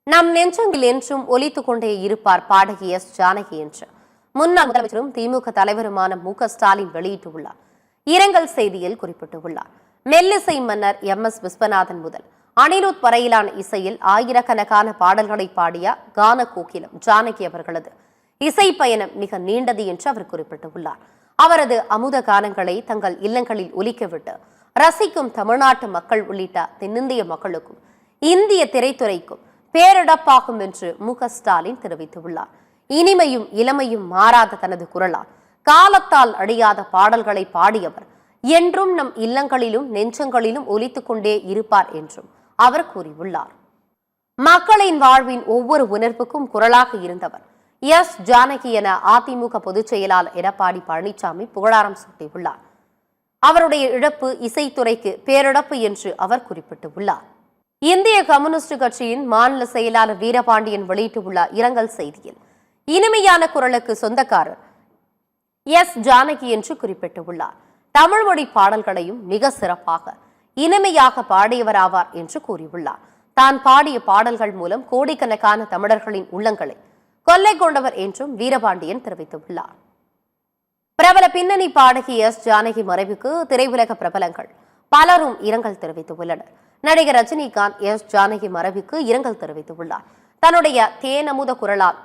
நம் நெஞ்சங்களில் என்றும் ஒலித்துக் கொண்டே இருப்பார் பாடகி எஸ் ஜானகி என்று முன்னாள் முதலமைச்சரும் திமுக தலைவருமான மு.க.ஸ்டாலின் வெளியிட்டுள்ளார். இரங்கல் செய்தியில் குறிப்பிட்டுள்ளார். மெல்லிசை மன்னர் எம்.எஸ். விஸ்வநாதன் முதல் அனிருத் வரையிலான இசையில் ஆயிரக்கணக்கான பாடல்களை பாடிய கான கோகிலம் ஜானகி அவர்களது இசை பயணம் மிக நீண்டது என்று அவர் குறிப்பிட்டுள்ளார். அவரது அமுத கானங்களை தங்கள் இல்லங்களில் ஒலிக்கவிட்டு ரசிக்கும் தமிழ்நாட்டு மக்கள் உள்ளிட்ட தென்னிந்திய மக்களுக்கும் இந்திய திரைத்துறைக்கும் பேரிழப்பாகும் என்று மு.க.ஸ்டாலின் தெரிவித்துள்ளார். இனிமையும் இளமையும் மாறாத தனது குரலால் காலத்தால் அழியாத பாடல்களை பாடியவர் என்றும் நம் இல்லங்களிலும் நெஞ்சங்களிலும் ஒலித்துக் கொண்டே இருப்பார் என்றும் அவர் கூறியுள்ளார். மக்களின் வாழ்வின் ஒவ்வொரு உணர்வுக்கும் குரலாக இருந்தவர் எஸ் ஜானகி என அதிமுக பொதுச் செயலாளர் எடப்பாடி பழனிசாமி புகழாரம் சூட்டியுள்ளார். அவருடைய இழப்பு இசைத்துறைக்கு பேரிழப்பு என்று அவர் குறிப்பிட்டுள்ளார். இந்திய கம்யூனிஸ்ட் கட்சியின் மாநில செயலாளர் வீரபாண்டியன் வெளியிட்டுள்ள இரங்கல் செய்தியில் இனிமையான குரலுக்கு சொந்தக்காரர் எஸ் ஜானகி என்று குறிப்பிட்டுள்ளார். தமிழ் மொழி பாடல்களையும் மிக சிறப்பாக இனிமையாக பாடியவராவார் என்று கூறியுள்ளார். தான் பாடிய பாடல்கள் மூலம் கோடிக்கணக்கான தமிழர்களின் உள்ளங்களை கொள்ளை கொண்டவர் என்றும் வீரபாண்டியன் தெரிவித்துள்ளார். பிரபல பின்னணி பாடகி எஸ் ஜானகி மறைவுக்கு திரையுலக பிரபலங்கள் பலரும் இரங்கல் தெரிவித்துள்ளனர். நடிகர் ரஜினிகாந்த் எஸ் ஜானகி மறைவுக்கு இரங்கல் தெரிவித்துள்ளார். தன்னுடைய தேனமுத குரலால்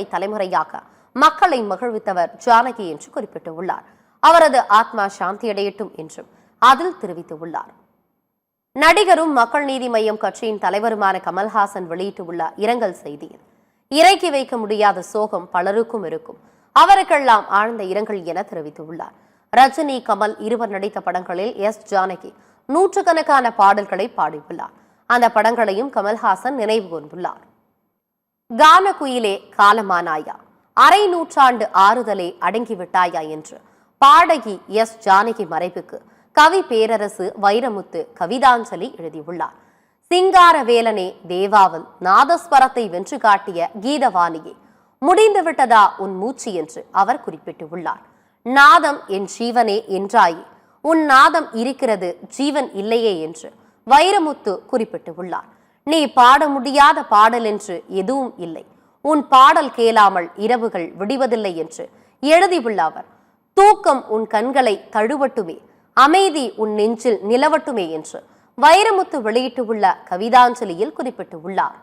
தலைமுறையாக மக்களை மகிழ்வித்தவர் ஜானகி என்று குறிப்பிட்டுள்ளார். அவரது ஆத்மா சாந்தியடையட்டும் என்றும் அதில் தெரிவித்துள்ளார். நடிகரும் மக்கள் நீதி மய்யம் கட்சியின் தலைவருமான கமல்ஹாசன் வெளியிட்டுள்ள இரங்கல் செய்தியில் இறக்கி வைக்க முடியாத சோகம் பலருக்கும் இருக்கும், அவருக்கெல்லாம் ஆழ்ந்த இரங்கல் என தெரிவித்துள்ளார். ரஜினி கமல் இருவர் நடித்த படங்களில் எஸ் ஜானகி நூற்றுக்கணக்கான பாடல்களை பாடியுள்ளார். அந்த படங்களையும் கமல்ஹாசன் நினைவு கூர்ந்துள்ளார். கான குயிலே காலமானாயா, அரை நூற்றாண்டு ஆறுதலே அடங்கிவிட்டாயா என்று பாடகி எஸ் ஜானகி மறைவுக்கு கவி பேரரசு வைரமுத்து கவிதாஞ்சலி எழுதியுள்ளார். சிங்காரவேலனே தேவாவல் நாதஸ்வரத்தை வென்று காட்டிய கீதவாணியே, முடிந்துவிட்டதா உன் மூச்சு என்று அவர் குறிப்பிட்டுள்ளார். நாதம் என் ஜீவனே என்றாயே, உன் நாதம் இருக்கிறது ஜீவன் இல்லையே என்று வைரமுத்து குறிப்பிட்டுள்ளார். நீ பாட முடியாத பாடல் என்று எதுவும் இல்லை, உன் பாடல் கேளாமல் இரவுகள் விடிவதில்லை என்று எழுதியுள்ள அவர், தூக்கம் உன் கண்களை தழுவட்டுமே, அமைதி உன் நெஞ்சில் நிலவட்டுமே என்று வைரமுத்து வெளியிட்டுள்ள கவிதாஞ்சலியில் குறிப்பிட்டுள்ளார்.